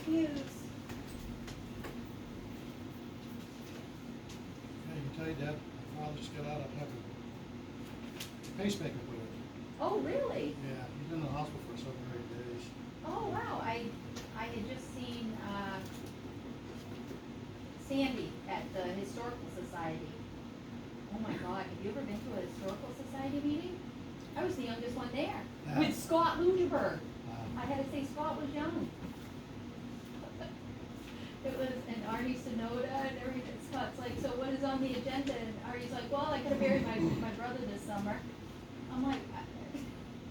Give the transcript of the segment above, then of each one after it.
Excuse. Yeah, you can tell your dad, my father just got out of having a pacemaker put in. Oh, really? Yeah, he's been in the hospital for 7 or 8 days. Oh, wow, I had just seen, Sandy at the Historical Society. Oh my God, have you ever been to a Historical Society meeting? I was the youngest one there, Yeah. with Scott Lungeberg. Wow. I had to say Scott was young. It was, and Artie Sonoda and everything, Scott's like, so what is on the agenda? And Artie's like, well, I could have buried my brother this summer. I'm like,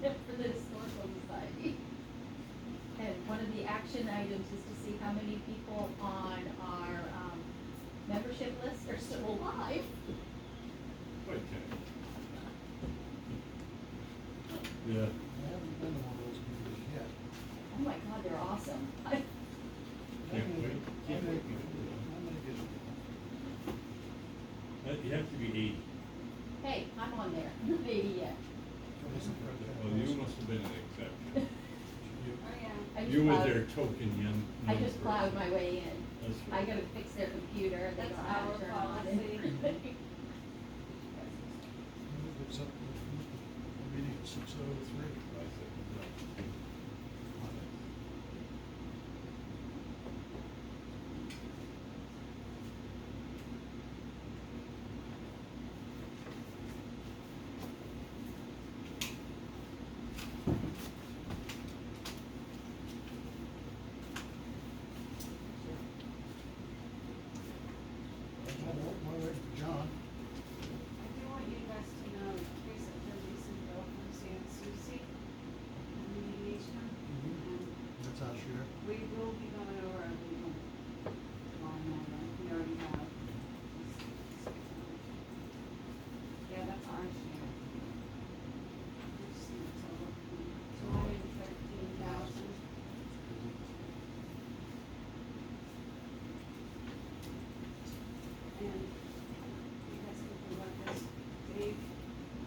for the Historical Society. And one of the action items is to see how many people on our, membership list are still alive. Okay. I Yeah. haven't been to one of those meetings yet. Oh my God, they're awesome. Can't wait. Can't wait. I'm gonna get it. You have to be 80. Hey, I'm on there, maybe yet. Well, you must have been an exception. I just You were plowed- their token young. I just plowed my way in. That's I right. gotta fix their computer, they That's don't know how our to turn on policy. it. It's up, the meeting at 6:03. I said, no. While we're waiting for John, I do want you guys to know, recent bill from San Souci, on mediation. And that's our share. we will be going over our legal line item, we already have. Yeah, that's our share. Let's see, it's over $213,000. And you guys can think about this. Dave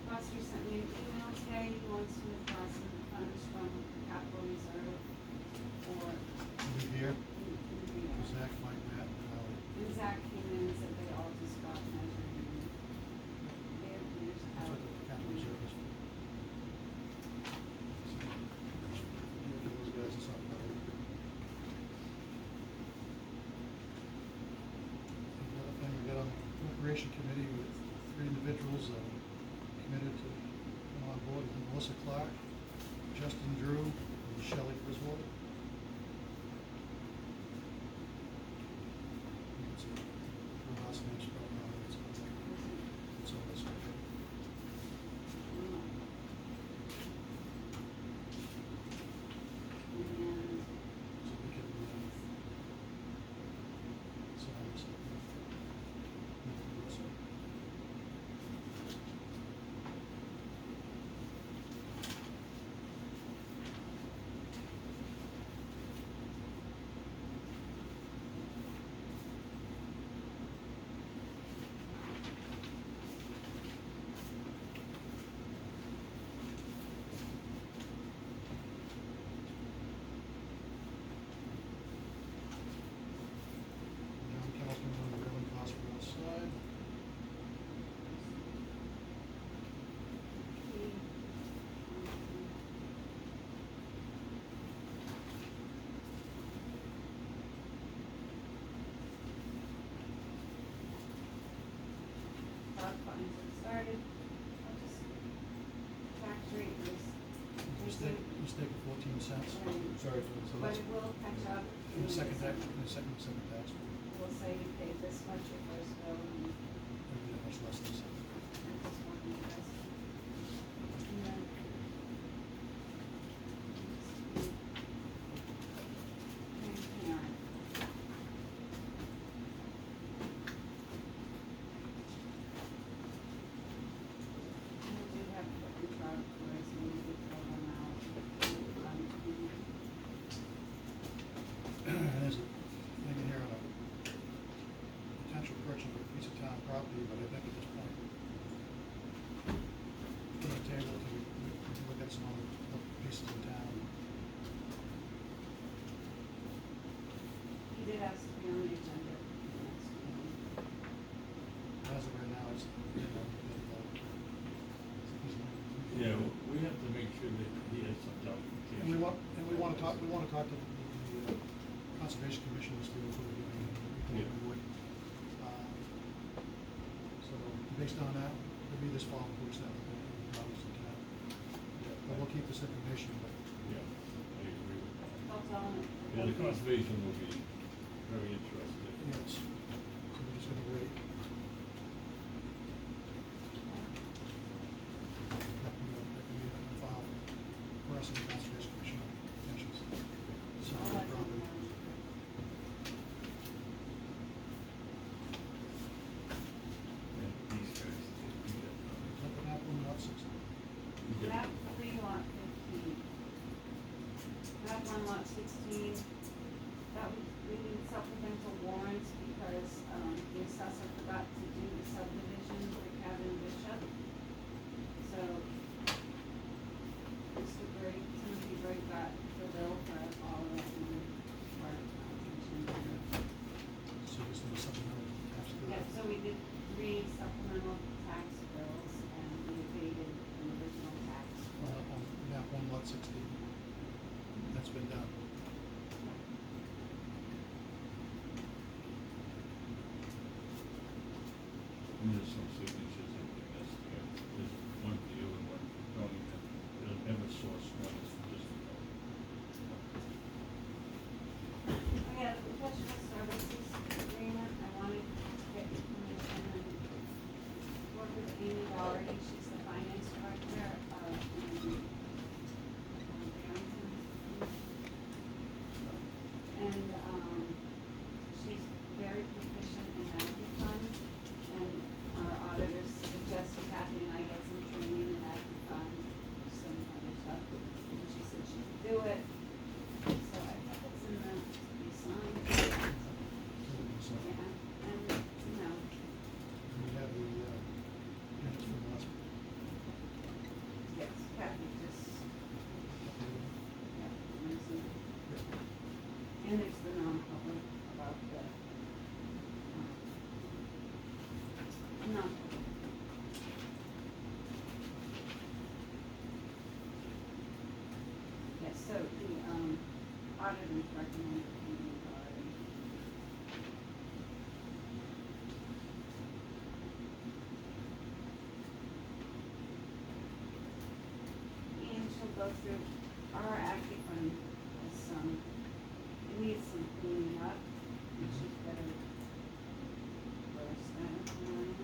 Foster sent me an email today, he wants to withdraw some funds from capital reserve for. We'll be here. Zach, Mike, Matt, and Howard. And Zach came in and said they all just got measured and they're finished That's out. what the capital reserve is for. Give those guys a something. The other thing, we got on the Recreation Committee with 3 individuals committed to come on board, Melissa Clark, Justin Drew, and Shelley Griswold. It's a last name spelled wrong, it's on this one. And So we can, sign this. John Castleman on the Reverend Hospital side. Dog funds have started. I'll just, tax rate was. Mistake of 14 cents. Right. Sorry for this. So But that's it will catch up. in the second tax, tax. We'll say you paid this much your first bill and It'll be much less than that. this one you guys. And then. Transparent. And we do have to put the truck for us, and we can throw them out. There's a thing in here on a potential purchase of a piece of town property, but I think at this point, to make sure that he has some documentation. And we wanna talk to the Conservation Commission as to what we're doing, and we Yeah. would. So based on that, it'll be this fall, of course, that we'll obviously can have. But we'll keep this information, but Yeah, I agree with that. I'll tell them. Yeah, the conservation will be very interested. yes, so we're just gonna wait. That can be a file for us in the Conservation Commission applications. So I'll let them probably, know. And these guys, they do that. let them have one lot 60. Map 3, lot 15. Map 1, lot 16, that was, we need supplemental warrants because, the assessor forgot to do the subdivision for Kevin Bishop. So, Mr. Gray, Timothy Gray got the bill for all of that money for, attention. So this is something else attached to Yeah, that. so we did 3 supplemental tax bills and we abated an original tax. On map 1 lot 60. That's been done. And there's some signatures in this, there's one for you and one for Tony, and Eversource one is for just for Tony. Oh yeah, the professional services agreement, I wanted to get your permission and work with Amy Doherty, she's the finance director of, Barrington. And, she's very proficient in active funds, and our auditors suggested Kathy and I get some training in active funds, some other stuff, and she said she could do it. So I think it's in the, be signed. So Yeah, and, you know, we have the minutes from last. yes, Kathy just, yeah, brings it. And there's the non-public about the, non-public. Yes, so the, auditors recommend Amy Doherty. And she'll go through our active fund has some, it needs some cleaning up, and she's better versed than I am.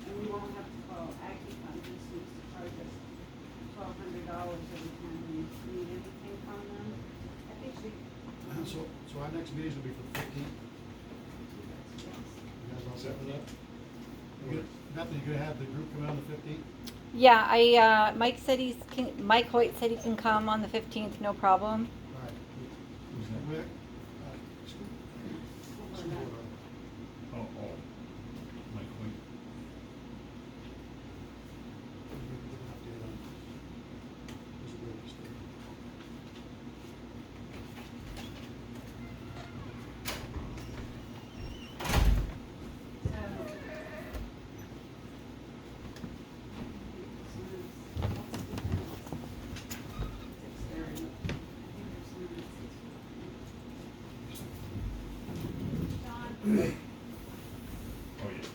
And we won't have to call active fund, just needs to charge us $1,200 every time we need anything from them. I think she. So our next meetings will be for the 15th. Yes. You guys all set with that? Bethany, you gonna have the group come in on the 15th? Yeah, Mike Hoyt said he can come on the 15th, no problem. All right. Who's that? We're, School school board. board, Oh, Mike Quinn. we can give an update on visibility study. Oh, yeah.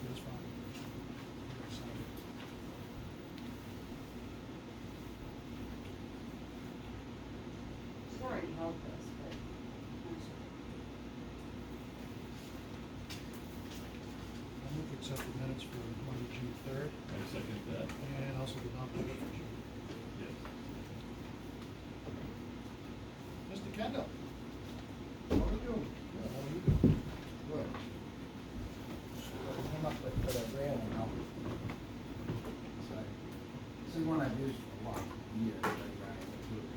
That's fine. She's already helped us, but I'm sure. I'll move to accept the minutes for Monday, June 3rd, I second that. and also the non-public for June. Yes. Mr. Kendall? How are you doing? Good, how are you doing? Good. Come up with a railing now. So, this is one I've used for a lot of years, but I haven't put it.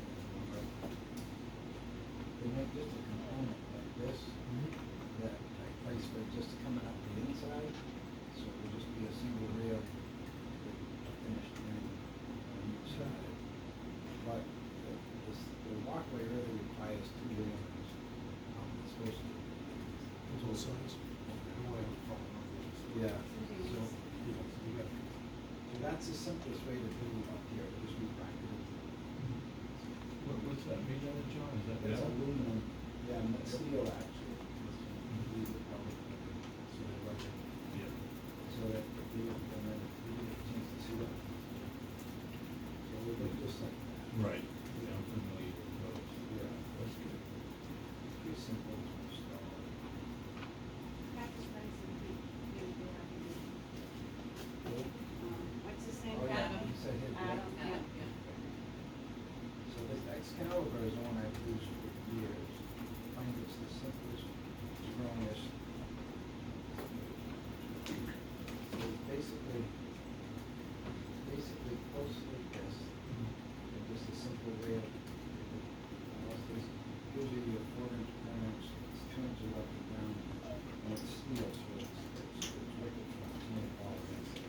They make just a component like this, that I place for just coming up the inside, so it'll just be a single rail. And that's the simplest way to do up here, is we bracket it. What's that made out of, John? Is that It's metal? aluminum, yeah, and it's steel actually. These are probably, so they're like, Yeah. so that, and then you get a chance to see that. So we look just like that. Right, yeah, I'm familiar with those. Yeah. That's good. Pretty simple to install. Practice runs and Cool. what's his name? Oh, yeah, Adam? you said his, right? Adam, yeah. So this Excalibur is one I've used for years. I find it's the simplest, strongest. So it's basically close like this. And just a simple rail. Usually a 4-inch clearance, it's 2 inches up and down, and it's steel, so it's wicked strong, it's made all against it.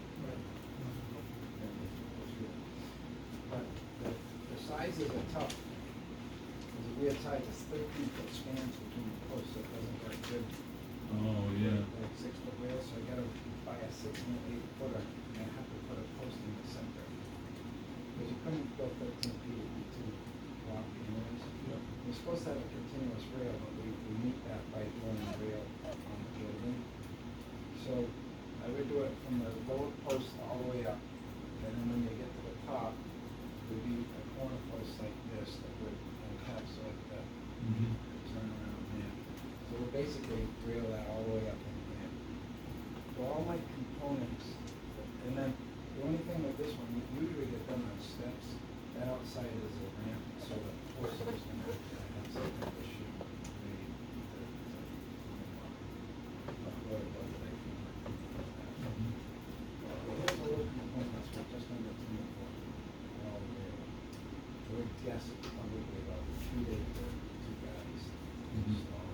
But the sizes are tough, because we have tied this 13-foot spans between the posts, so it doesn't get good. Oh, yeah. Like 6-foot rails, so I gotta buy a 6 and an 8 footer, and I have to put a post in the center. Because you couldn't go 13 feet, it'd be too wobbly anyways. Yeah. We're supposed to have a continuous rail, but we meet that by doing a rail on the building. So I would do it from the lower post all the way up, and then when you get to the top, there'd be a corner post like this that would encapsulate the Mm-hmm. turnaround there. So we'll basically rail that all the way up in there. So all my components, and then the only thing with this one, we usually get done on steps. That outside is a ramp, so the horse is gonna have some kind of issue. Maybe upload it, but I can here's a little components for just under 24. All there. So we guess it's probably about 2 days for 2 guys to install.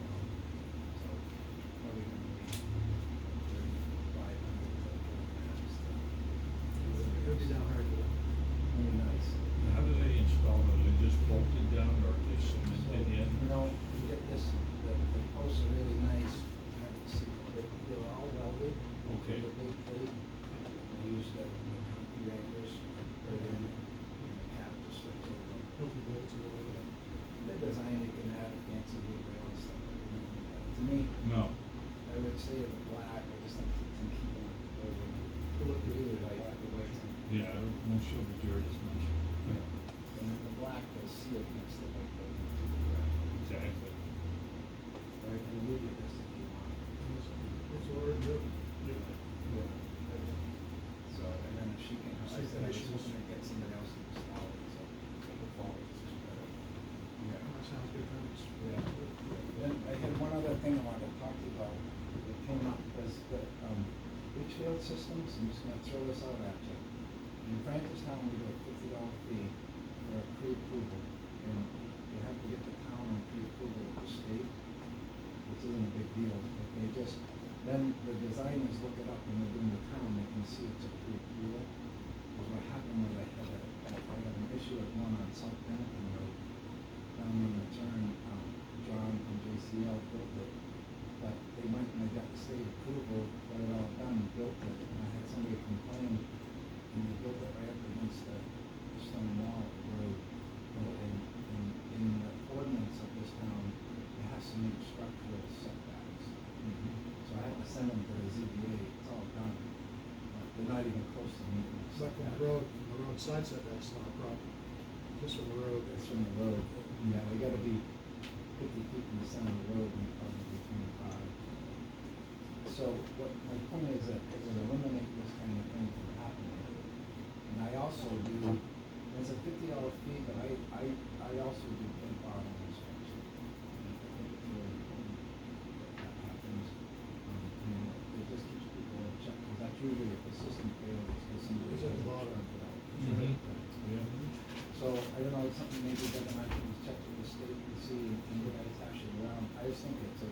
So probably gonna be 3,500 kilograms. It'll be down hard. Really nice. How do they install it? They just bolt it down or they cement it in? You know, you get this, the posts are really nice, you have to see, they're all welded. Okay. The big plate, they use the concrete anchors, put it in, and the cap just slips over. Healthy bolts or whatever. The design, you can add a fancy wood rail and stuff, but to me, No. I would say the black, I just think it's in keeping with the building. Look really like the white thing. Yeah, I won't show the dirt as much. And then the black will seal against the white building to the ground. Exactly. Or I can leave it this if you want. It's already good. Yeah. So, and then if she can, I said I was hoping to get somebody else to install it, so the fall is just better. Yeah. That sounds good, thanks. Yeah. Then I had one other thing I wanted to talk to you about, that came up, was the, leach field systems, I'm just gonna throw this out at you. In Francistown, we do a $50 fee for a pre-approval, and you have to get the town on pre-approval with the state, which isn't a big deal, but they just, then the designers look it up when they're doing the town, they can see it's a pre-approval. Because what happened was I had an issue with one on South Bennington Road, down in the turn, John from JCL built it, but they went and they got the state approval, got it all done, built it, and I had somebody complain, and they built it right up against the stone wall of the road. And in the ordinance of this town, it has to meet structural setbacks. So I had to send them to the ZBA, it's all done, but they're not even close to meeting the It's like from setback. the roadside setback's not a problem. Just from the road. It's from the road, yeah, they gotta be 50 feet from the center of the road and probably 25. So what my point is that it would eliminate this kind of thing from happening. And I also do, there's a $50 fee, but I also do pin bottom inspection. And I think it's really important that happens. It just keeps people in check, because that's usually if the system fails, it's because somebody It's at the doesn't bottom. turn it out. Mhm. Right. Yeah. So, I don't know, it's something maybe Doug and I can check with the state and see, and you guys hash it around. I just think it's a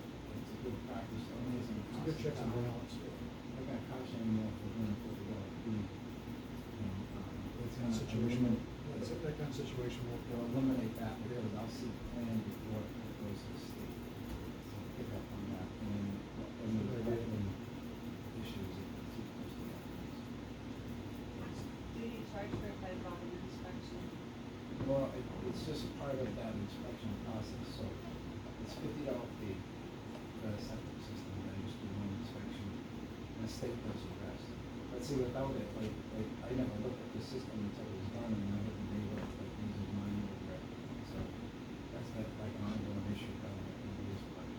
good practice, the only reason it It's a costs good checks and the town. balance. They're gonna cost you anymore for doing $50 fee. It's That gonna situation, eliminate, that kind of situation won't it'll eliminate that, because I'll see the plan before it goes to the state. So pick up on that, and then, and the Good idea. wetland issues, if it's too close to that. Do about an inspection? Well, it's just part of that inspection process, so it's $50 fee for a septic system, I just do one inspection, and the state does the rest. But see, without it, like, I never looked at the system until it was done, and I looked at the neighbor, like, using mine over it. So that's like an ongoing issue down there in the east part.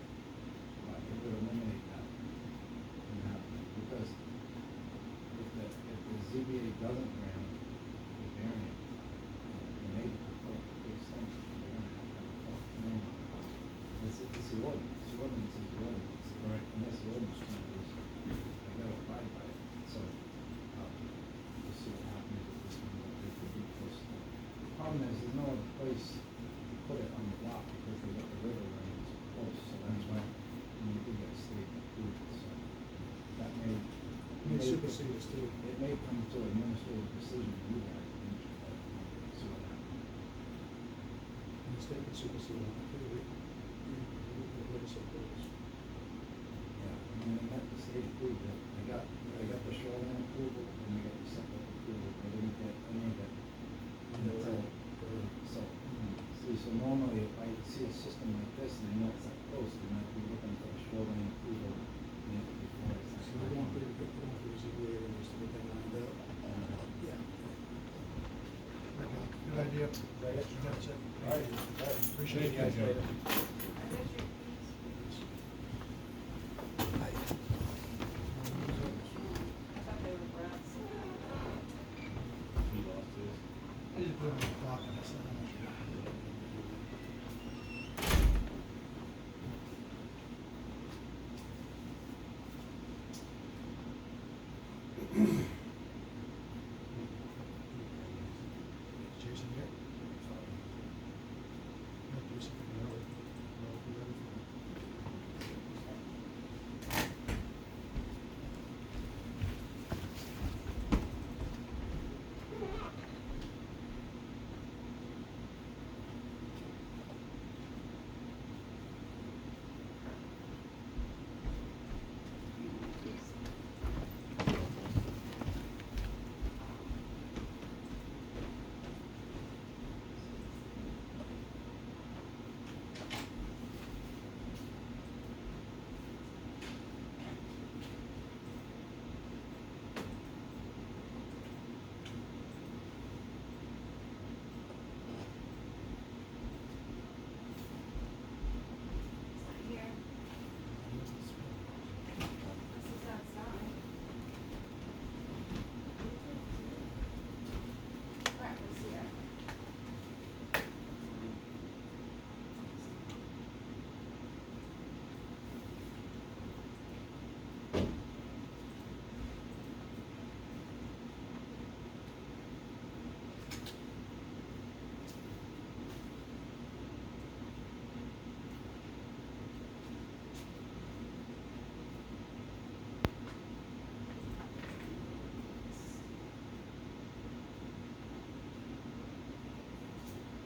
But it would eliminate that from happening, because if the ZBA doesn't grant the variance, the neighbor could put up a big extension, they're gonna have to have a public hearing on it. It's the ordinance, the ordinance is the ordinance. Right. Unless the ordinance changes, they gotta abide by it, so, we'll see what happens with this one, but they could be close to it. The problem is, there's no other place to put it on the block, because they got the river running so close, so that's why, when you do get state approval, so that may. May supersede us too. It may come to an administrative decision, you guys, but we'll see what happens. And the state can supersede on it, too. We let us oppose. Yeah, I mean, they got the state approved it, they got the shoreline approval, and they got the septic approval, they didn't get any of it until, so, so normally if I see a system like this and I know it's that close, then I'd be looking for the shoreline approval, before I So start. we're going through the ZBA and just to get that lined up. Yeah. Good idea. Right. That's it. All right, Appreciate it, Thank guys. you, Joe. I bet you, I thought they were brats. He lost his. I just put it in the pocket, that's not much. Jason here? No, Jason, no, no, It's not here. This is outside. Crap, it's here.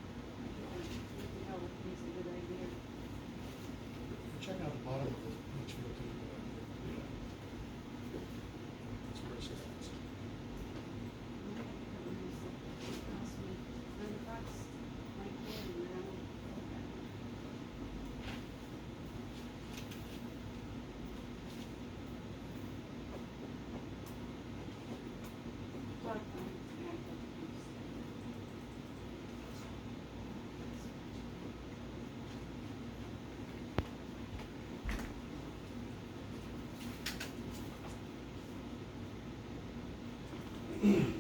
You know, it's a good idea. Check out the bottom of the each field too. That's where it starts. Cost me $100, like, and then Plug them, yeah, plug them.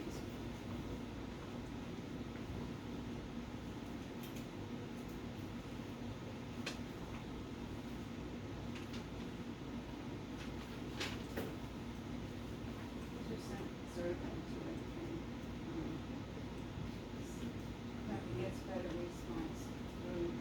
Just certified to it, and, probably gets better response through,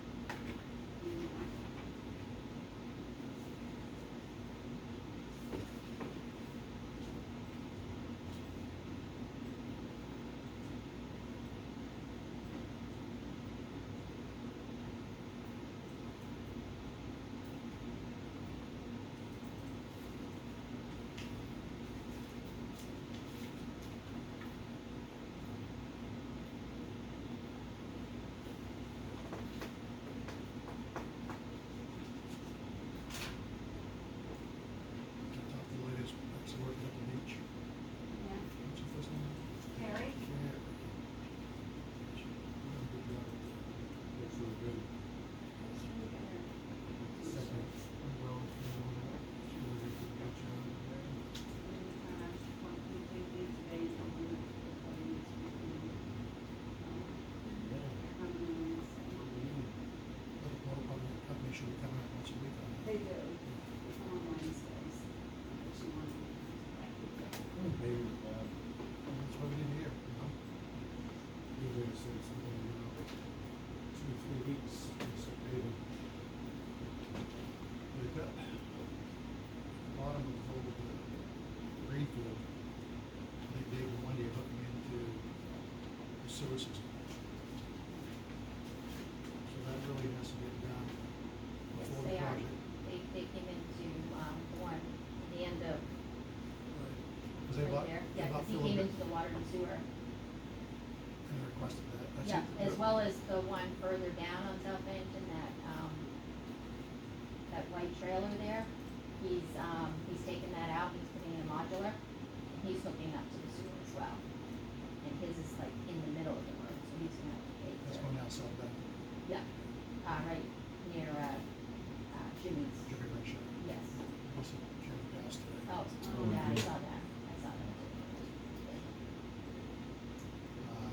maybe, That's what we need to hear, you know? usually it's something, 2 or 3 weeks, it's a baby. We've got the bottom of the old greenfield, they dig one day hooking into the sewer system. So that really has to get done Yes, before the they are. project. They came into, the one, at the end of, Cause they right about, there. they Yeah, about 'cause he filled came it, into the water and sewer. and they requested that. That's Yeah, it. as well as the one further down on South Bennington, that white trailer there. He's taken that out, he's putting in a modular, and he's hooking up to the sewer as well. And his is like in the middle of the road, so he's gonna have to pay That's to. going down South Bend, Yeah, right near, Jimmy's. Jimmy Renshaw. Yes. This is Jimmy passed today. Oh, yeah, I saw that, I saw that too.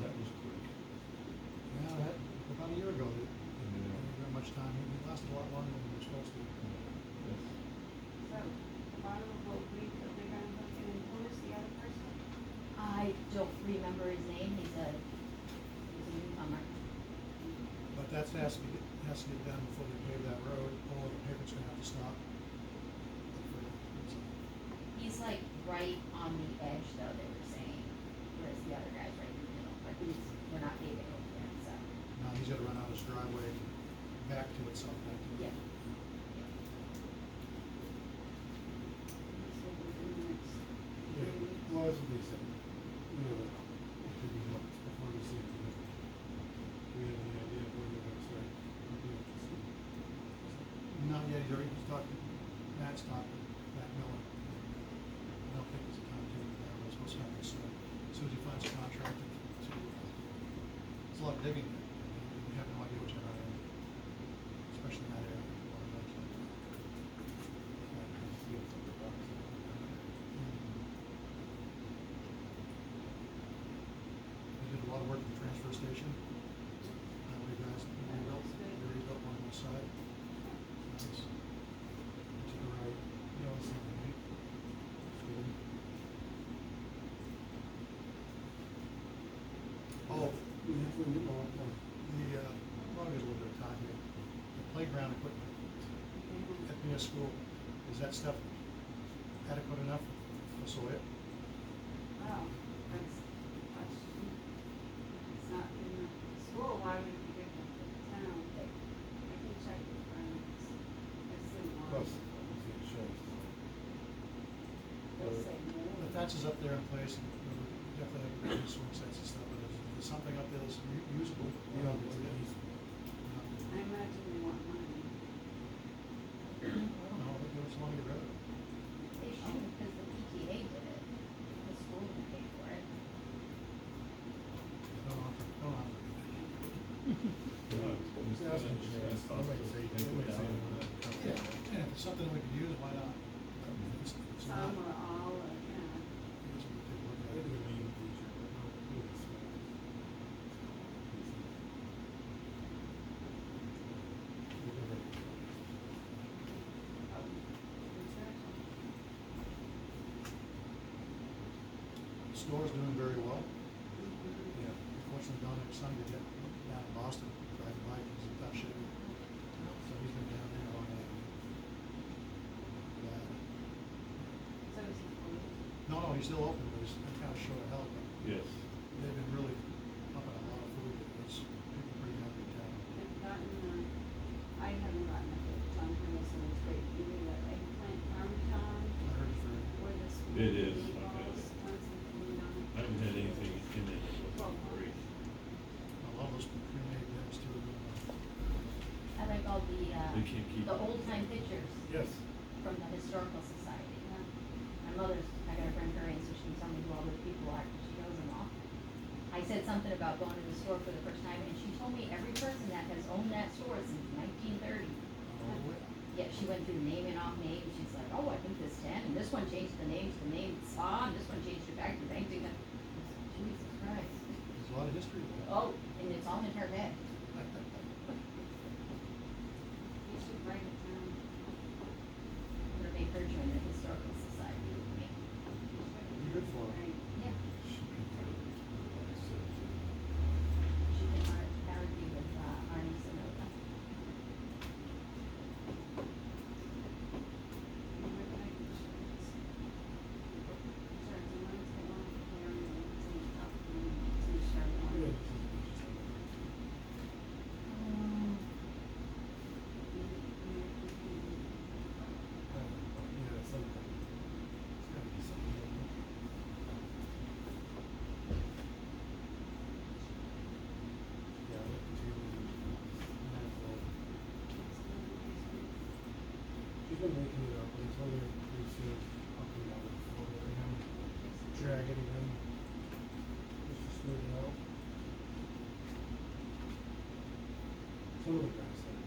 That was quick. Yeah, that, about a year ago, they didn't have much time, it lasted a lot longer than we were supposed to. Yes. So, the bottom of Oak Creek, that they're gonna look in, and who is the other person? I don't remember his name, he's a newcomer. But that has to get done before they pave that road, or the pavement's gonna have to stop. He's like right on the edge though, they were saying, whereas the other guy's right in the middle, but we're not paving over there, so, Now, he's gotta run out his driveway back to itself, back to. yeah. This will be in the next Yeah, 3 weeks. well, that's what they said, it could be months before we see it. Do we have any idea of when they're gonna start? Looking at the school? Not yet, he's talking, Matt's talking, Matt Miller. I don't think it's a time to, we're supposed to have this soon, as soon as he finds a contractor to, it's a lot of digging, we have no idea what's going on, especially in that area. They did a lot of work at the transfer station. That way, guys, they rebuilt one on the side. Nice. To the right. You know, something, right? School. Oh, We have to, well, there's a little bit of time here. The playground equipment at the school, is that stuff adequate enough for Sawyer? Oh, that's the question. It's not in the school, why would you give it to the town? I can check with friends. It's in Plus, one. if it shows. They'll say no. The fence is up there in place, and we definitely have the swing sets and stuff, but is something up there that's usable? You know, it's easy. I imagine they want money. I don't know, they just want to get rid of it. They should, because the PTA did it, the school didn't pay for it. Don't know. Just ask them, they might say, Yeah, and if it's something we could use, why not? If it's not, Some or all, or, yeah. I guess we could take a look at Maybe it. the main feature, but no, really small. The store's doing very well. Yeah. Unfortunately, Dominic's son got hit down in Boston, driving by, he's in tough shape. So he's been down there on a, So is it closed? no, he's still open, but he's kind of short of help. Yes. They've been really pumping a lot of food, it's people pretty happy in town. I've gotten, I haven't gotten a good John Henderson, it's great, you know, that eggplant parmesan, I heard it's very, with the sweet It is, meatballs, okay. tons of meat on it. I haven't had anything in it that wasn't great. I love those pre-made dinners too. I like all They can't keep. the old time pictures Yes. from the historical society. Yeah. My mother's, I gotta bring her in so she can tell me who all those people are, 'cause she knows them all. I said something about going to the store for the first time, and she told me every person that has owned that store since 1930. Yeah, she went through naming off names, she's like, oh, I think this 10, and this one changed the name to the name Spa, and this one changed it back to banking. Jesus Christ. There's a lot of history there. Oh, and it's all in her head. You should write it down. I'm gonna make her join the historical society with me. You good? before. Right. Yeah, Should be part of what I said, too. she can argue with, Arnie Sonoda. Yeah. Yeah, something. It's gotta be something like that. Yeah, I looked to she's been making it up, but it's only pretty soon up and down the floor right now. Drag it again. Just to smooth it out. Some of the grass there.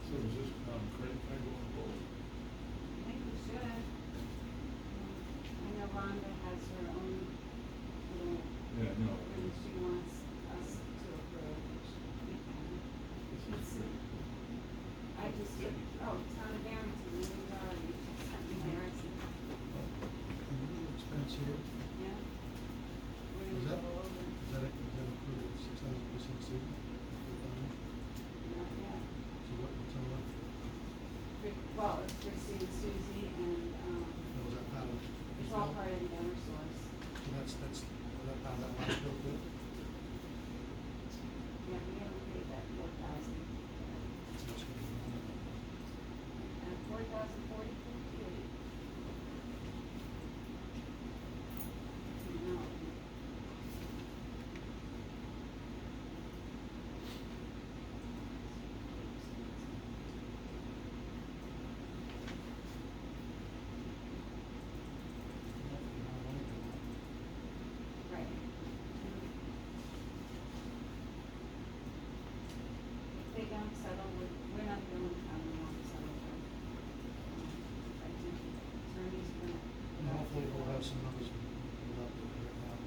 So is this, credit card going forward? I think we should. I know Rhonda has her own little Yeah, no. thing she wants us to approve, which we can. This is pretty cool. I just, town of Barrington, we already sent me Barrington, Expense here, yeah. We're is gonna that, go over, is that included 6,000% seed? not yet. So what's on that? Well, it's Christine, Susie, and, Or was that part of? it's all part of the Eversource. So that's, was that part of that last bill too? Yeah, we haven't paid that 4,000. So that's gonna be- And 4,040. No. Right. If they don't settle, we're not the only town that won't settle with. I think attorneys are gonna. And hopefully we'll have some numbers without the right now.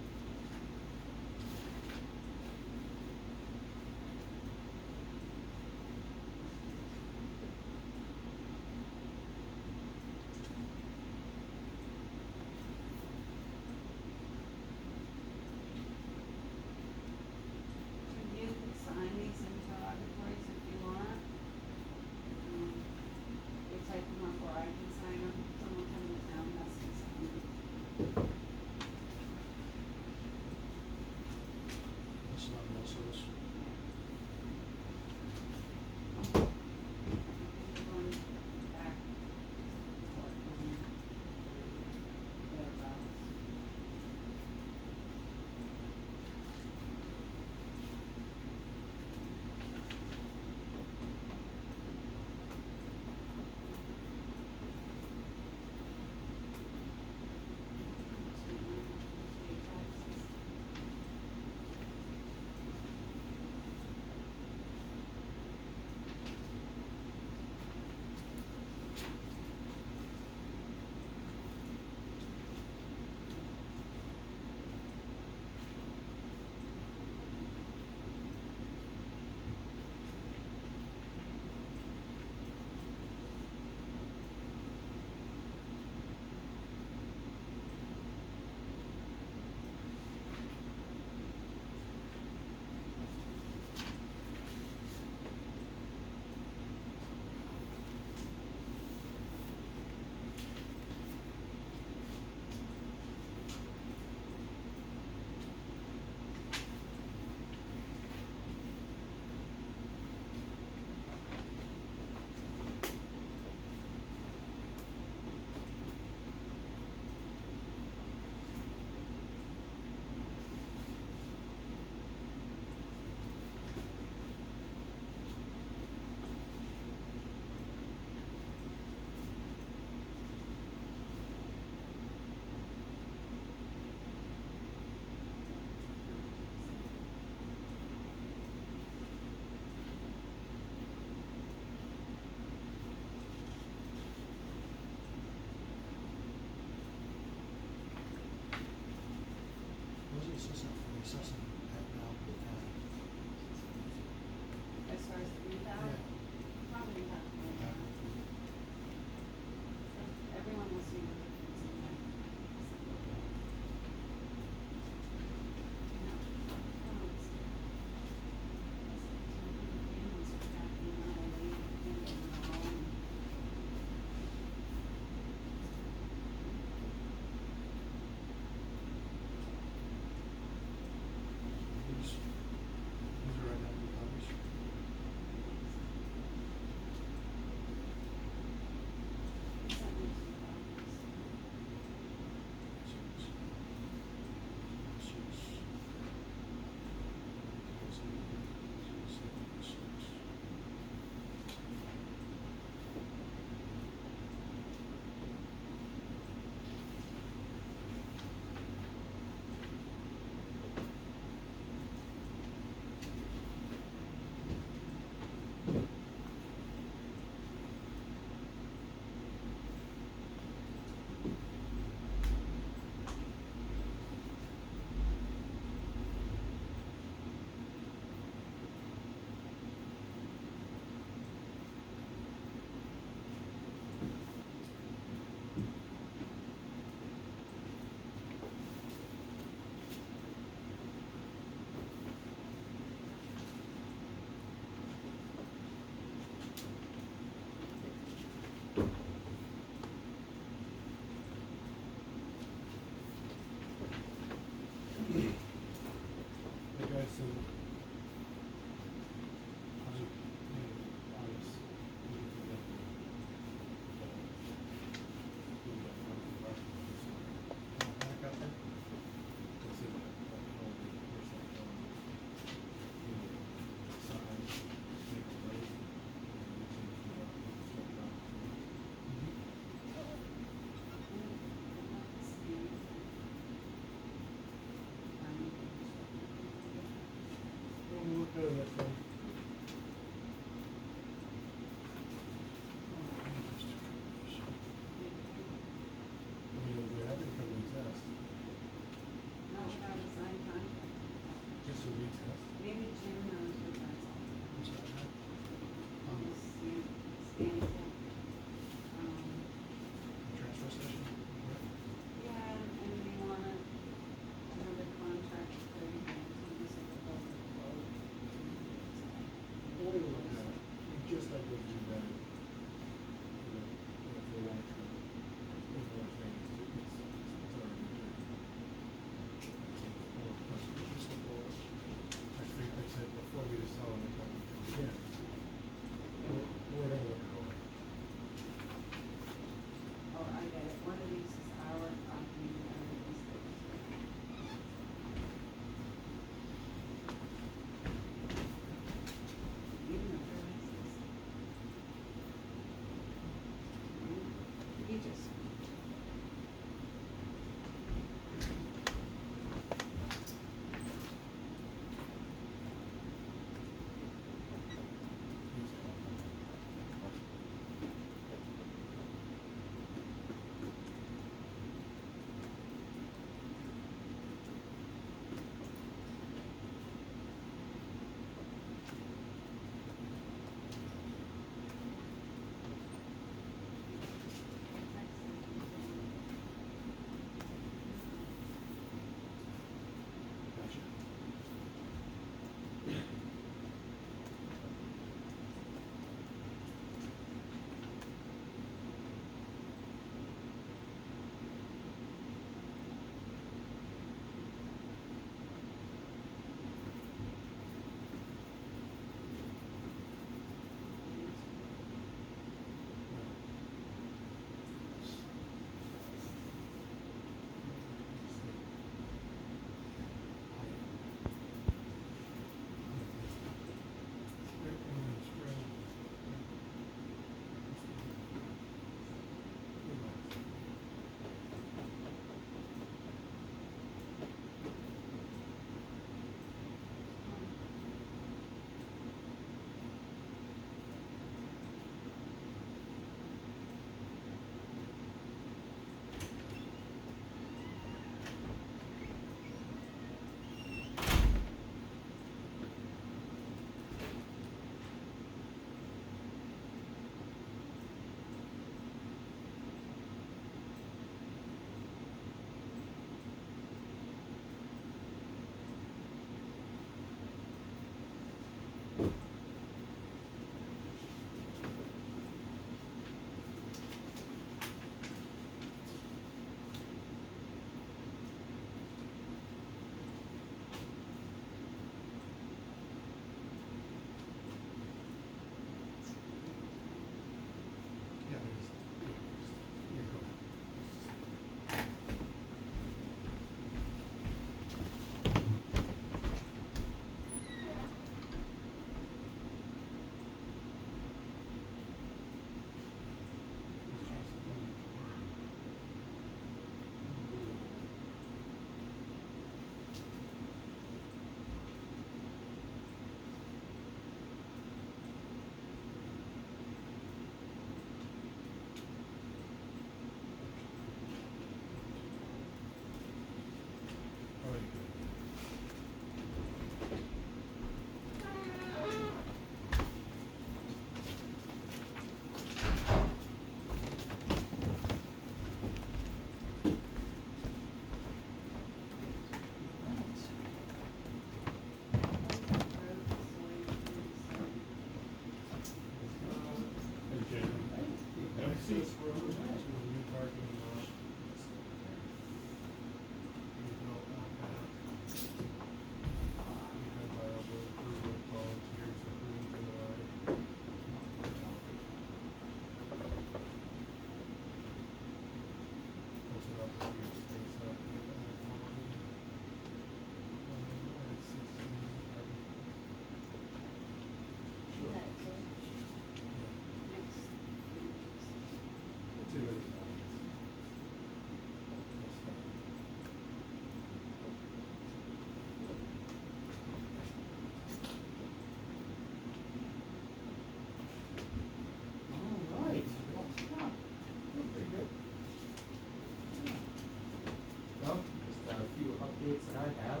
I have,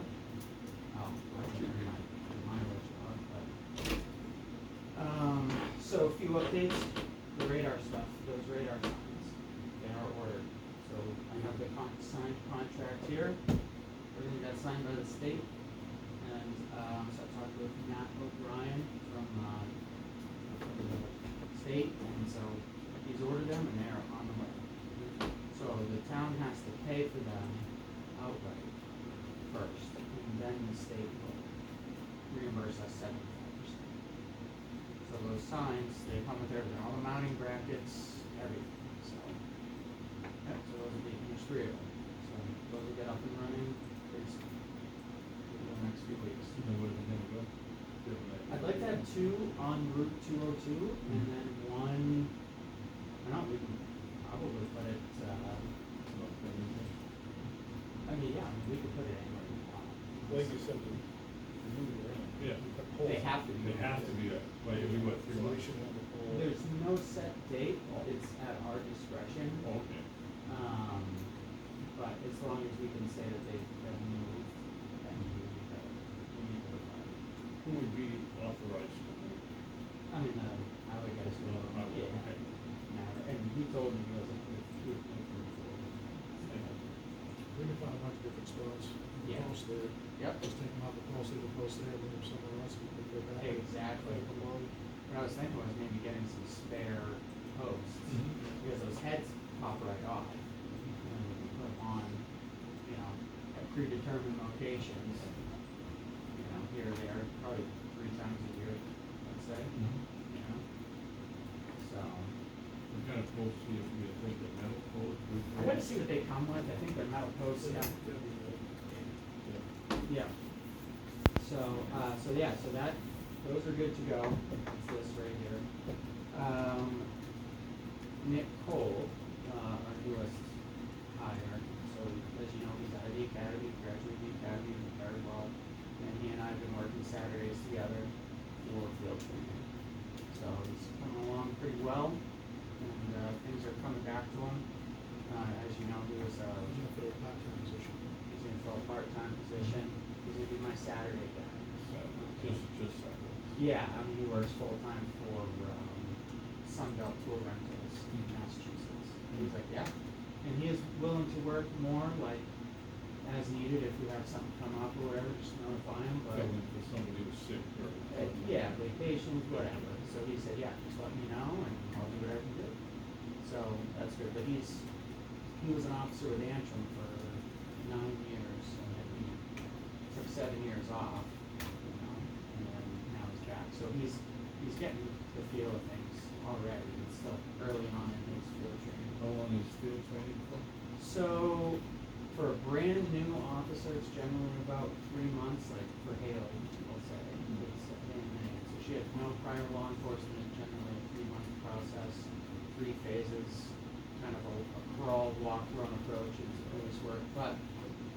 I can remind what so a few updates, the radar stuff, those radar signs, they are ordered. So I have the signed contract here, everything got signed by the state. And, so I talked with Matt O'Brien from the state, and so he's ordered them and they're on the way. So the town has to pay for them outright first, and then the state will reimburse us 75%. So those signs, they come with everything, all the mounting brackets, everything, so. Yeah, so those will be, there's 3 of them, so those will get up and running pretty soon, in the next few weeks. You know where they're gonna go? I'd like to have 2 on Route 202, and then 1, I don't know, we can probably put it, I mean, yeah, I mean, we could put it anywhere we want. Like you said, the movie around. Yeah. They have to be. They have to be that, like, every what, 3 So we months? should have a whole. There's no set date, it's at our discretion. Oh, okay. But as long as we can say that they've been moved, then we need to provide. Who would be authorized to move? I mean, highway guys will, Highway, yeah, okay. matter, and he told me he wasn't, he would pay for it. We can find a bunch of different spots. Yeah. Post there. Yep. Just take them out the post there, the post there, move them somewhere else, we can go back. Exactly. Take them on. What I was thinking was maybe getting some spare posts, Mhm. because those heads pop right off. And we can put them on, you know, at predetermined locations, you know, here or there, probably 3 times a year, let's say, you know? So, What kind of posts do you think, the metal posts? I gotta see what they come with, I think they're metal posts, yeah. Yeah. So, so that, those are good to go, it's this right here. Nick Cole, our newest hire, so as you know, he's out of the academy, graduated the academy, and very well. And he and I have been working Saturdays together for field training. So he's coming along pretty well, and, things are coming back to him. As you know, he was, Who's gonna fill a part-time position? he's gonna fill a part-time position, he's gonna be my Saturday guy. Just Yeah, I mean, he works full-time for, Sunbelt Tour Rentals in Massachusetts. And he's like, yeah, and he is willing to work more, like, as needed, if we have something come up or whatever, just notify him, but. filling for somebody who's sick or. Yeah, vacations, whatever, so he said, yeah, just let me know and I'll do whatever you do. So, that's good, but he was an officer with Antrim for 9 years, and then he took 7 years off, you know, and then now he's back, so he's getting the feel of things already, it's still early on in his field training. How long is field training for? So, for a brand new officer, it's generally about 3 months, like for Haley, we'll say, it's in May. So she had no prior law enforcement, generally a 3-month process, 3 phases, kind of a crawl, walk, run approach is always work. But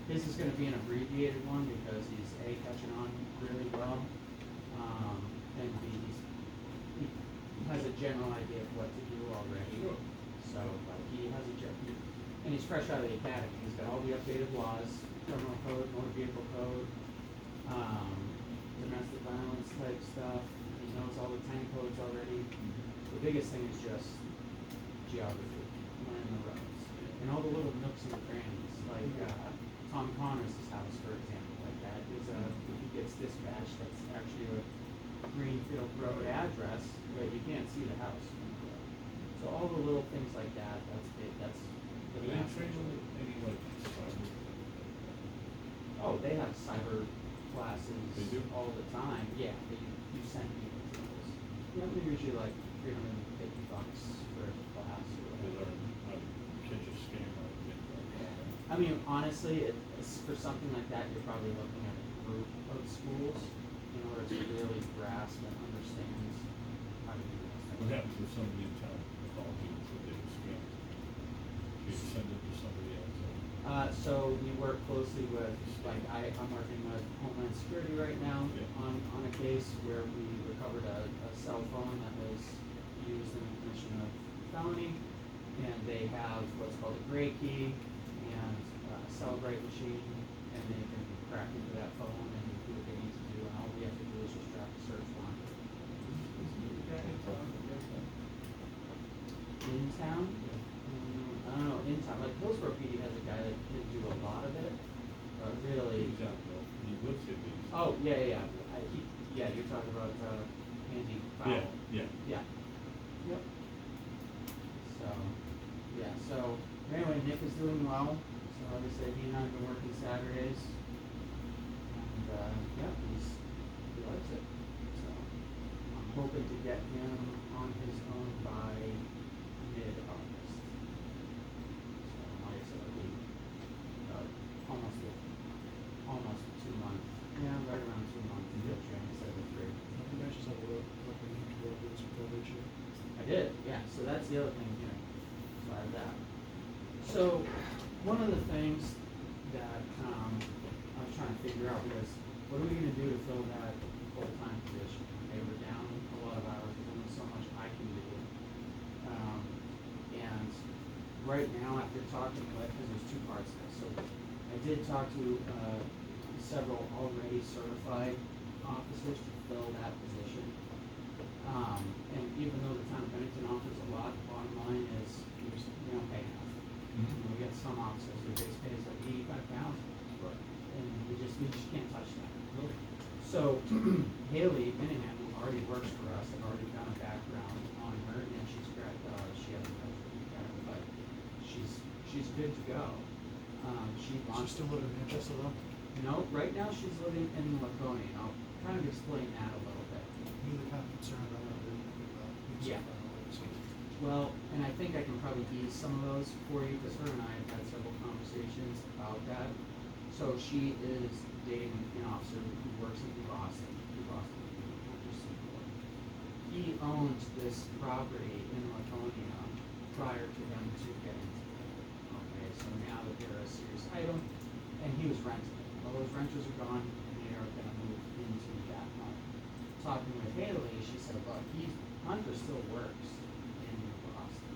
his is gonna be an abbreviated one because he's A, catching on really well, and B, he has a general idea of what to do already. Sure. So, he has and he's fresh out of the academy, he's got all the updated laws, criminal code, motor vehicle code, domestic violence type stuff, he knows all the tank codes already. The biggest thing is just geography, learning the roads, and all the little nooks and crannies, like, Tom Connors' house, for example, like that, is he gets dispatched, that's actually a Greenfield Road address, but you can't see the house from the road. So all the little things like that, that's big, that's the Do they vast train majority. any like cyber? Oh, they have cyber classes They do? all the time, yeah, you send people to those. Yeah, they're usually like $350 for a class or They whatever. learn how to catch a scam or things like that? I mean, honestly, it's, for something like that, you're probably looking at a group of schools in order to really grasp and understand how to do this. What happens if somebody in town calls you and says they were scammed? Do you send it to somebody else? So we work closely with, like, I'm working with Homeland Security right now Yeah. on a case where we recovered a cell phone that was used in the commission of felony, and they have what's called a gray key and a Celebrate machine, and they can crack into that phone and do what they need to do, and all we have to do is just draft a search warrant. In town? I don't know, in town, like Hillsborough PD has a guy that can do a lot of it, but really. He lives here. Oh, yeah. You're talking about, Andy Fowle. Yeah. Yep. So anyway, Nick is doing well, so like I said, he and I have been working Saturdays, and, he likes it, so I'm hoping to get him on his own by mid-August. So like I said, it'll be, almost 2 months, right around 2 months, field training instead of 3. I think I just have a look, we need to go over this coverage here. I did, yeah, so that's the other thing here, so I have that. So, one of the things that, I was trying to figure out was, what are we gonna do to fill that full-time position? Okay, we're down a lot of hours, there's only so much I can do. And right now, after talking with, because there's 2 parts to this, so I did talk to, several already certified officers to fill that position. And even though the town of Bennington offers a lot, the bottom line is, we don't pay enough. We get some officers who base pays like $85,000, and we just can't touch that. So Haley Minningham, who already works for us, I've already done a background on her, and she's great. She hasn't graduated yet, but she's good to go. She She's wants. still living in Manchester though? No, right now she's living in Laconia, and I'll kind of explain that a little bit. Me, the kind of concern I have is, Yeah. Well, and I think I can probably ease some of those for you, because her and I have had several conversations about that. So she is dating an officer who works in Boston. He owns this property in Laconia prior to them to get into it. Okay, so now that they're a serious item, and he was renting it. Well, those renters are gone, and they are gonna move into that home. Talking with Haley, she said, look, Hunter still works in Boston.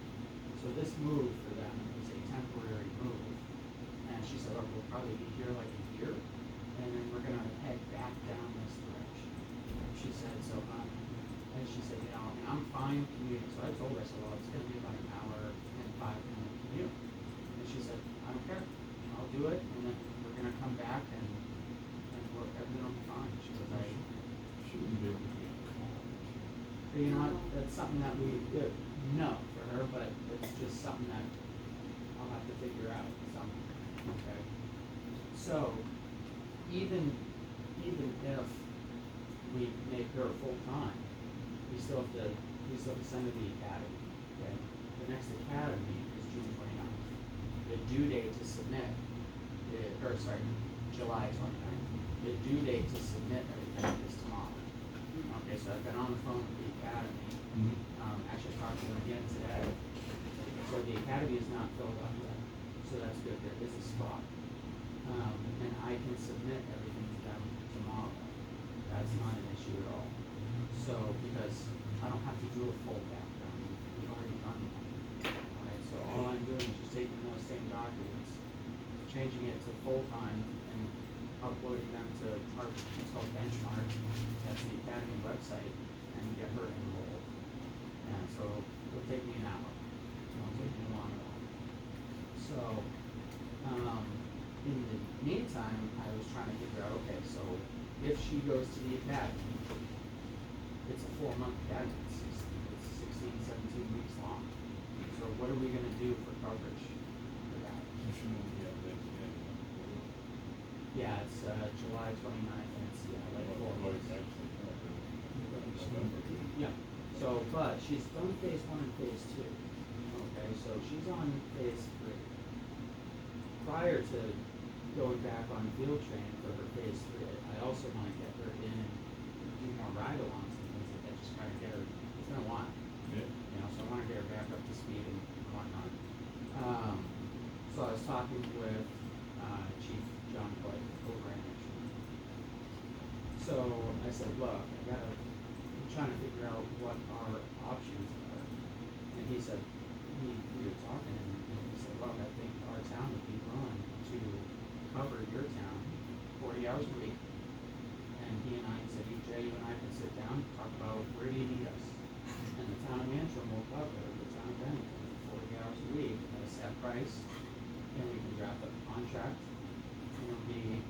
So this move for them is a temporary move. And she said, look, we'll probably be here like a year, and then we're gonna head back down this direction. She said, and she said, and I'm fine commuting. So I told her, I said, well, it's gonna be about an hour and 5-minute commute. And she said, I don't care, I'll do it, and then we're gonna come back and everything will be fine. She goes, She wouldn't be able to be in college. but you know what, that's something that we, no for her, but it's just something that I'll have to figure out somehow, okay? So, even if we make her full-time, we still have to send her to the academy, okay? The next academy is June 29th. The due date to submit, July 29th. The due date to submit everything is tomorrow. Okay, so I've been on the phone with the academy, actually talked to them again today. So the academy is not filled up yet, so that's good, there is a spot. And I can submit everything to them tomorrow. That's not an issue at all. So, because I don't have to do a full background, we've already done one. Alright, so all I'm doing is just taking those same documents, changing it to full-time, and uploading them to our, it's called Benchmark, that's the academy website, and get her enrolled. And so, it'll take me an hour, it won't take me long at all. So, in the meantime, I was trying to figure out, okay, so if she goes to the academy, it's a 4-month academy, it's 16, 17 weeks long. So what are we gonna do for coverage for that? She won't be able to get it. Yeah, it's, July 29th, and it's, like 4 months. Yeah, so, but she's done phase 1 and phase 2, okay, so she's on phase 3. Prior to going back on field training for her phase 3, I also wanna get her in and do more ride-alongs and things like that, just try to get her, it's been a while. Yeah. You know, so I wanna get her back up to speed and whatnot. So I was talking with, Chief John Blake over at Richmond. So I said, look, I'm trying to figure out what our options are. And he said, we were talking, and he said, look, I think our town would be willing to cover your town 40 hours a week. And he and I said, Jay, you and I can sit down, talk about where do you need us? And the town of Antrim will cover the town of Bennington for 40 hours a week at a set price. And we can draft up a contract, and it'll be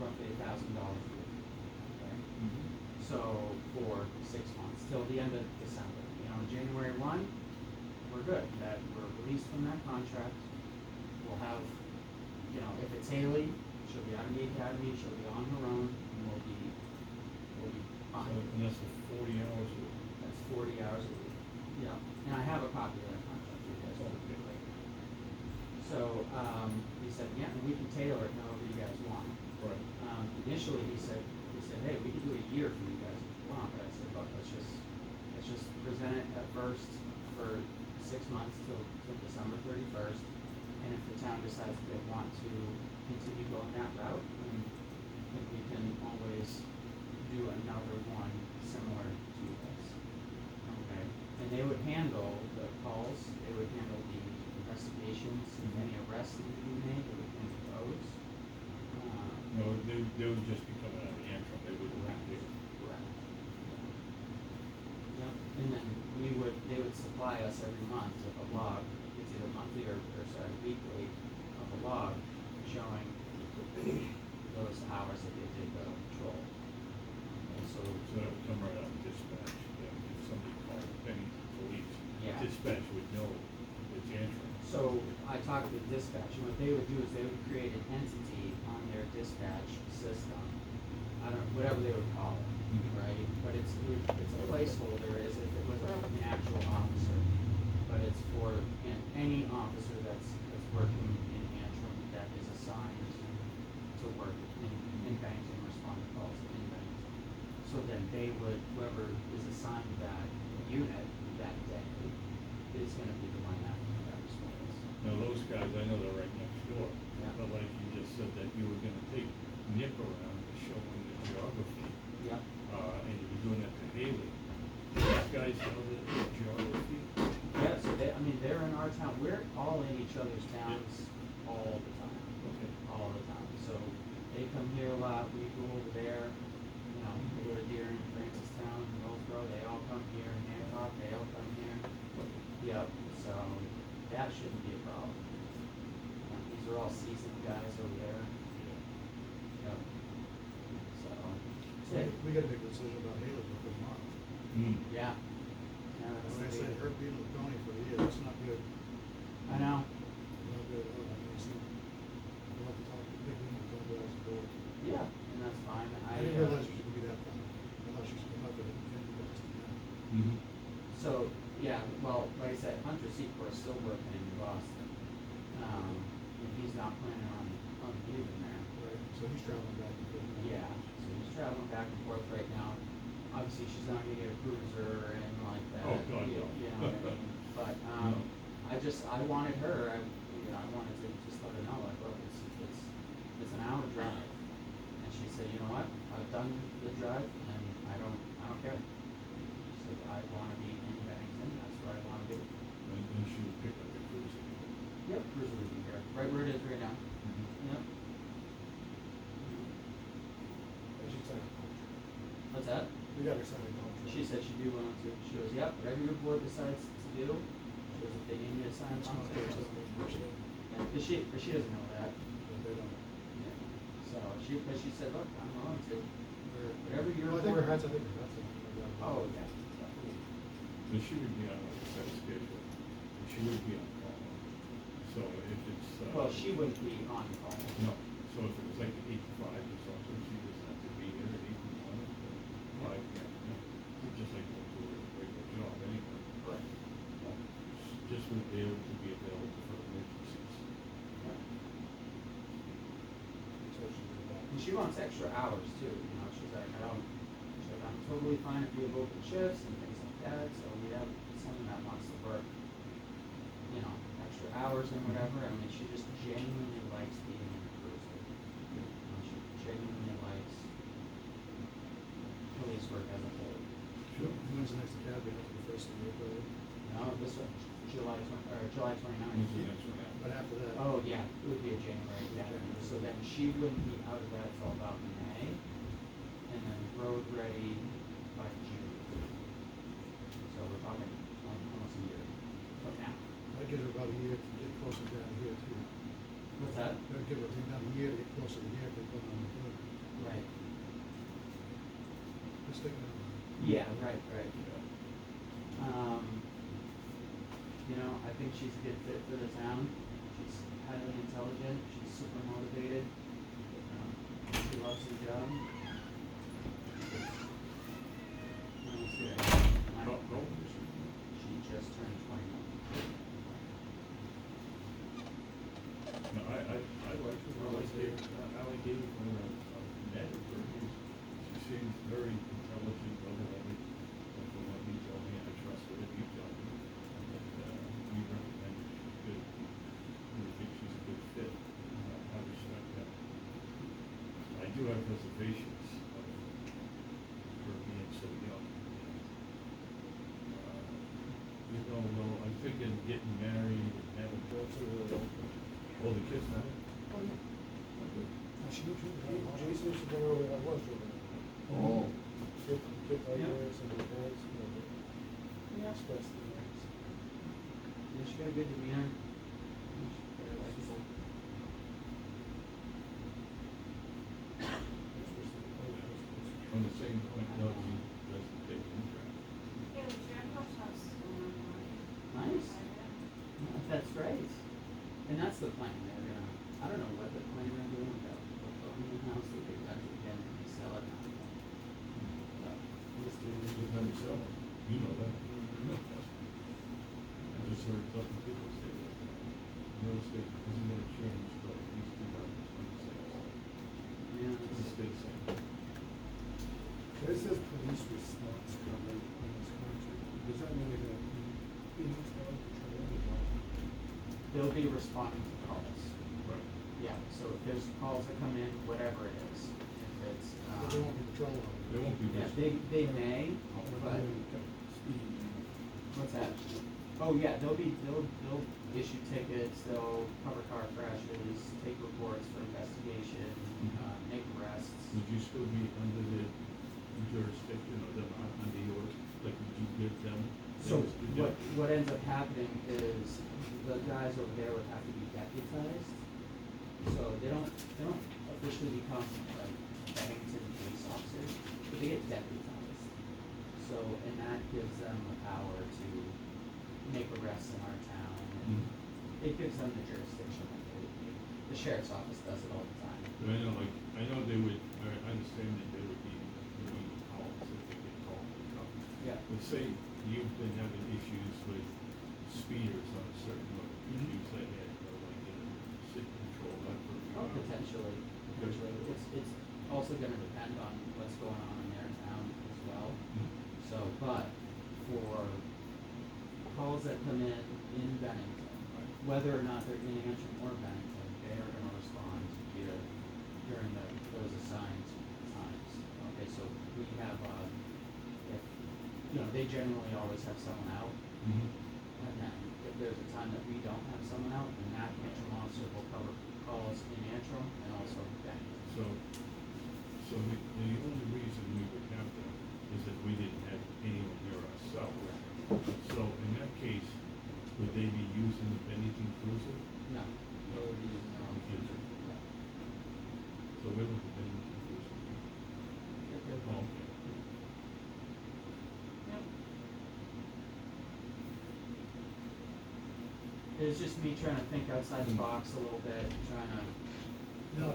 roughly $1,000 a week. Okay? So for 6 months, till the end of December. You know, January 1, we're good, that we're released from that contract. We'll have, you know, if it's Haley, she'll be out of the academy, she'll be on her own, and we'll be fine. And that's for 40 hours a week. That's 40 hours a week. Yeah, and I have a copy of that contract for you guys to look at right now. So, he said, yeah, and we can tailor it however you guys want. Right. Initially, he said, hey, we can do a year for you guys if you want, but I said, look, let's just present it at first for 6 months till December 31st. And if the town decides they want to continue going that route, then we can always do another one similar to this. Okay, and they would handle the calls, they would handle the investigations, and any arrests that would be made, they would handle those. No, they would just be coming out of Antrim, they wouldn't have to. Correct. Yep, and then they would supply us every month with a log, it's either monthly or weekly, of a log showing those hours that they did the patrol. And so, So that would come right out of dispatch, if somebody called any police, Yeah. dispatch would know it's Antrim. so I talked with dispatch, and what they would do is they would create an entity on their dispatch system, whatever they would call it, right? But it's a placeholder as if it was an actual officer, but it's for any officer that's working in Antrim that is assigned to work in Bennington, respond to calls in Bennington. So then whoever is assigned that unit that day is gonna be the one that responds. Now, those guys, I know they're right next door, Yeah. but like you just said that you were gonna take Nick around to show him the geography, Yep. and you'd be doing that to Haley. These guys know the geography? Yeah, so they're in our town, we're all in each other's towns all the time. Okay. All the time, so they come here a lot, we go over there, you know, we go to Deering, Francistown, Hillsborough, they all come here, Hancock, they all come here. Yep, so that shouldn't be a problem. These are all seasoned guys over there. Yep. So, We gotta make a decision about Haley before tomorrow. yeah. Yeah, that's When I the say big- her being with Tony for a year, that's not good. I know, Not good at all. I mean, we'll have to talk to Big Wing, Tony guys, and go. yeah, and that's fine, I didn't realize she could be that fun. I thought she was coming up with it. So, yeah, well, like I said, Hunter Secor is still working in Boston. And he's not planning on leaving there. Right, so he's traveling back and forth. Yeah, so he's traveling back and forth right now. Obviously, she's not gonna get a cruiser or anything like that. Oh, God, you no. you know what I mean? But, No. I wanted her, I wanted to just let her know, like, look, it's an hour drive. And she said, you know what, I've done the drive and I don't care. She said, I wanna be in Bennington, that's where I wanna be. And she would pick up the cruiser. Yep, cruiser would be here, right where it is right now. Yep. And she signed a contract. What's that? We got her signed a contract. She said she'd be willing to. She goes, yep, whatever your board decides to do, she goes, if they need me to sign It's on, not she fair, it's goes, not much of it, but she doesn't know that. but they don't. Yeah. So but she said, look, I'm willing to. Whatever your Well, I think board. her head's, I think her head's. Oh, yeah. But she would be on like a set schedule, and she would be on call. So if it's, Well, she wouldn't be on call. No, so if it was like 8 to 5 or something, she doesn't have to be here at 8 to 1 or 5, just like going to a regular job anyway. Right. Just would be able to be available for emergencies. And she wants extra hours too, you know, she's like, I'm totally fine if you have open shifts and things like that, so we have someone that wants to work, you know, extra hours and whatever. I mean, she just genuinely likes being in the cruiser. You know, she genuinely likes police work as a whole. Sure. When's the next academy? The first of April. No, this one, July 29th. When's the next one? but after that. Oh, yeah, it would be a January gathering, so then she wouldn't be out of that till about May, and then road ready by June. So we're talking almost a year from now. I'd give her about a year to get closer down here too. What's that? I'd give her another year to get closer to here if they put it on the hood. Right. Just thinking of. Yeah, right. You know, I think she's a good fit for the town. She's highly intelligent, she's super motivated. She loves her job. Almost there. How old is she? She just turned 21. No, I like her, I like Dave, when I met her, she seems very intelligent, level-headed, and from what you tell me, I trust what you tell me. And, we recommend she's good, we think she's a good fit, I respect that. I do have reservations of her being so young. You know, well, I'm thinking getting married and having children. Oh, the kids now? Oh, yeah. She knew too. Jason used to go over that was over there. Oh. Kid like Yeah. this and the parents, you know, Yeah. express the rights. Yeah, she got a good demeanor. She's very likable. On the same point, no, he doesn't take interest. Yeah, the Jacob's house is going on. Nice. Yeah, that's great. And that's the plan, they're gonna, I don't know what the plan they're doing with that, with the house that they got again, and they sell it now. But, just doing it. Just have yourself, you know that. I just heard a couple people say that real estate isn't gonna change till at least 2026. Yeah, It's it's- the same. So it says police response covered on this contract. Does that mean they're gonna be inside patrol or what? they'll be responding to calls. Right. Yeah, so if there's calls that come in, whatever it is, if it's, But they won't be patrolling. They won't be. yeah, they may, but, what's that? Oh, yeah, they'll issue tickets, they'll cover car crashes, take reports for investigation, make arrests. Would you still be under the jurisdiction of them, under yours, like, would you give them? So things to do? what ends up happening is the guys over there would have to be deputized. So they don't officially become like Bennington police officers, but they get deputized. So, and that gives them the power to make arrests in our town. And Mm. it gives them the jurisdiction. The sheriff's office does it all the time. But I know, like, I know they would, I understand that they would be doing calls if they get called to come. Yeah. But say you've been having issues with speeders on a certain road, Mhm. you say, hey, like, sit control that for a few Oh, hours. potentially. It's also gonna depend on what's going on in their town as well. Mhm. So, but for calls that come in Bennington, whether or not they're in Antrim or Bennington, they are gonna respond here during those assigned times. Okay, so we have, if, you know, they generally always have someone out. Mhm. And then if there's a time that we don't have someone out, then that Antrim officer will cover calls in Antrim and also Bennington. So the only reason we would have that is if we didn't have anyone near ourselves. So in that case, would they be using the Bennington cruiser? No, they would be using their own future. So where would the Bennington cruiser be? Oh, okay. It's just me trying to think outside the box a little bit, trying to, No,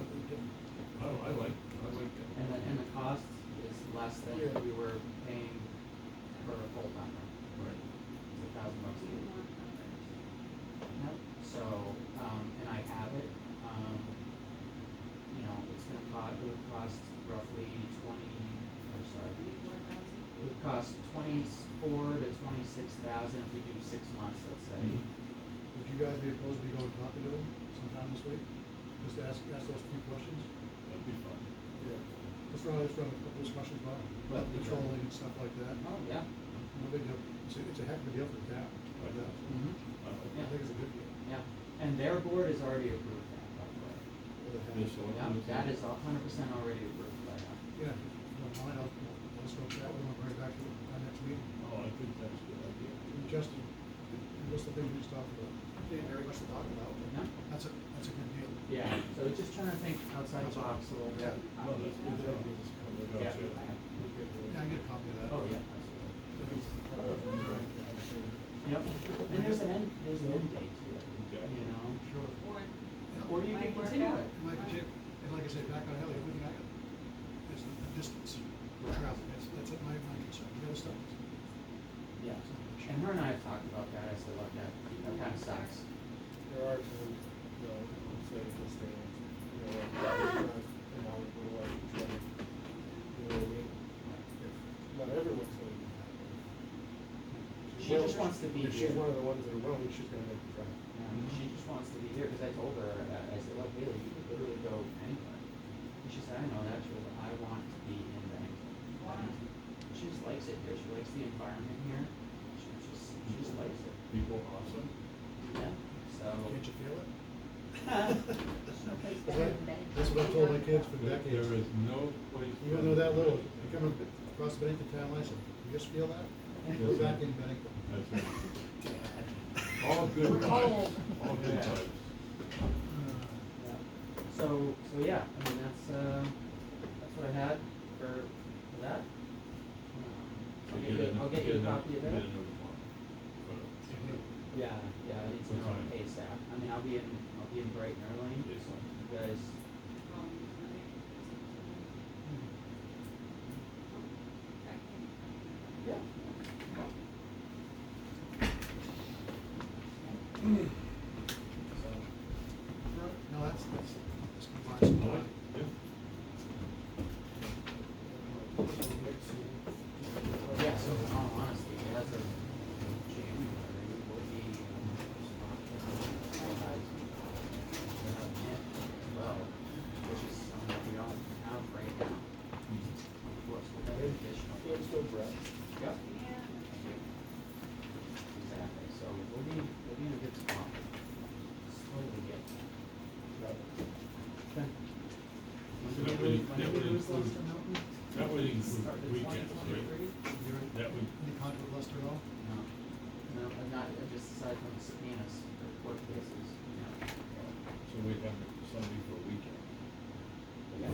I like that. and the cost is less than Yeah. we were paying for a full timer. Right. It's $1,000 a year. Yep, so, and I have it, you know, it's gonna cost, it would cost roughly it would cost 24 to 26,000 if we do 6 months, let's say. Mhm. would you guys be opposed to me going talking to them sometime this week? Just to ask those few questions? That'd be fun. Yeah. Just run a couple of those questions by, What, patrolling and stuff like that. Oh, yeah. No big deal. It's a heck of a deal for the town. Right. Mm-hmm. I think it's a good deal. Yeah, And their board has already approved that, by the way. This one. Yeah, that is 100% already approved by them. Yeah, if you don't mind, let's go chat with them, bring it back to our next meeting. Oh, I think that's a good idea. And Justin, what's the thing we just talked about? Didn't very much to talk about, but No? that's a good deal. Yeah, so just trying to think outside the box a little bit. Well, that's good. Yeah. Yeah, I get a copy of that. Oh, yeah, absolutely. Yep, and there's an end date to it, you know? Sure. Or you can Might work continue out. it. And like I said, back on Elliott, everything I got is the distance for travel. That's my concern. The other stuff is. Yeah, and her and I have talked about that, I said, look, that kind of sucks. There are times, you know, say this thing, you know, like, and I would go like, try to, you know what I mean? If not everyone's gonna be happy. She just wants to be If she's here. one of the ones that are willing, she's gonna make the drive. She just wants to be here, because I told her, I said, look, Haley, you could literally go anywhere. And she said, I know that, she goes, I want to be in Bennington. She just likes it here, she likes the environment here, she just likes it. People awesome. Yeah, so. Can't you feel it? Someplace better than Bennington. That's what I've told my kids for There decades. is no place. Even though that little, you come across the Bennington town line, you just feel that? Go back in Bennington. That's right. All good We're times. cold. All good Yeah. times. Yeah. So yeah, I mean, that's what I had for that. I'll get you a copy of that. Get another one. But, Yeah, I need to What know time? ASAP. I mean, I'll be in Brighton early. Yes. You guys, yeah. No, that's combines some all right, time. yeah. Yeah, so in all honesty, as of January, we'll be, well, which is something that we don't have right now. Of course, with that additional. Let's go, Brett. Yep. Exactly, so we'll be in a good spot. Slowly get there. Okay. When So that did we would lose include- Lester Milton? That would include Started weekends, right? 2023? That would, Any contact with Lester at all? No, I'm not, just aside from subpoenas for court cases, you know. so we'd have somebody for a weekend. Yeah.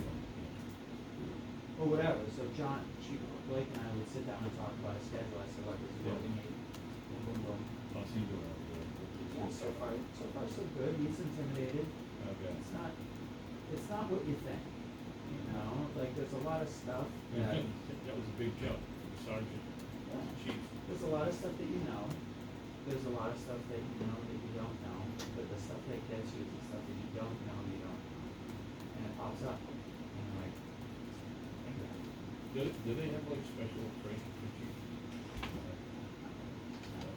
Or whatever, so Blake and I would sit down and talk about a schedule, I said, look, this is what we need. Boom, boom, boom. I'll see you around there. Yeah, so far so good, he's intimidated. Okay. It's not what you think, you know, like, there's a lot of stuff that, That was a big jump, sergeant, chief. there's a lot of stuff that you know, there's a lot of stuff that you know that you don't know, but the stuff that gets you is the stuff that you don't know, and it pops up, and you're like, think about it. Do they have like special training for chiefs?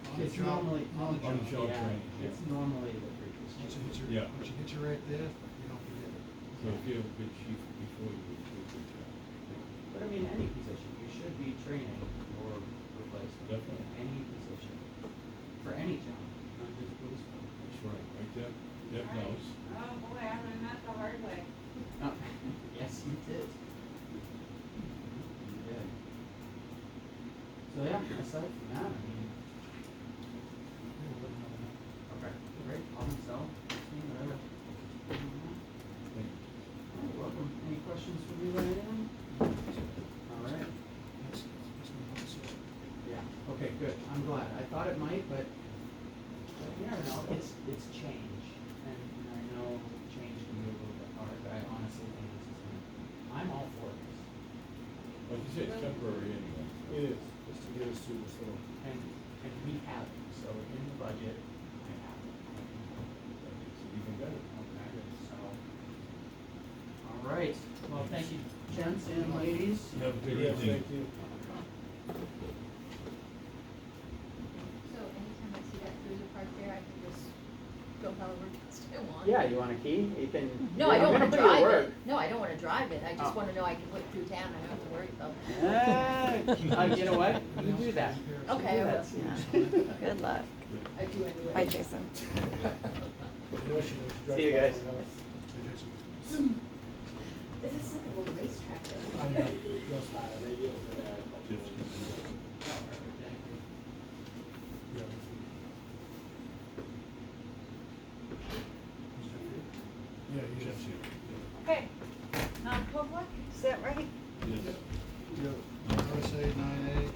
On the It's job- normally, on the job yeah, training, yeah. it's normally the previous Once chief. it hits Yeah. once it hits you right there, you don't forget it. So if you have a good chief before you do a good job. But I mean, any position, you should be training for replacement. Definitely. Any position, for any job, not just police. That's right, right, Deb knows. Oh, boy, I learned that the hard way. Oh, yes, you did. You did. So yeah, aside from that, I mean, Yeah, we'll let them know that. okay, great, problem solved, whatever. Thank you. You're welcome. Any questions for me, Ryan? All right. That's my answer. Yeah, okay, good. I'm glad. I thought it might, but you never know. It's change. And I know change can be a little bit hard, but I honestly think this is gonna, I'm all for this. Like you said, it's temporary anyway. It is, just to get us through this little. And we have it. So in the budget, I have it. That makes it even better. Okay, so. All right. Well, thank you, gents and ladies. Have a good Yeah, evening. thank you. So anytime I see that cruiser parked there, I can just go however fast I want. Yeah, you want a key? You can. No, I don't wanna I'm gonna put you to drive work. it. No, I don't wanna drive it. I just Oh. wanna know I can whip through town. I don't have to worry about You know what? You do that. Okay, I will. That's- Good luck. I do anyway. Bye, Jason. know, she was See you guys. This is like a little racetrack. I know. Yeah. Yeah, you Jeff's should. here. Okay, non-public, is that right? Yes. Yeah. RSA 9A,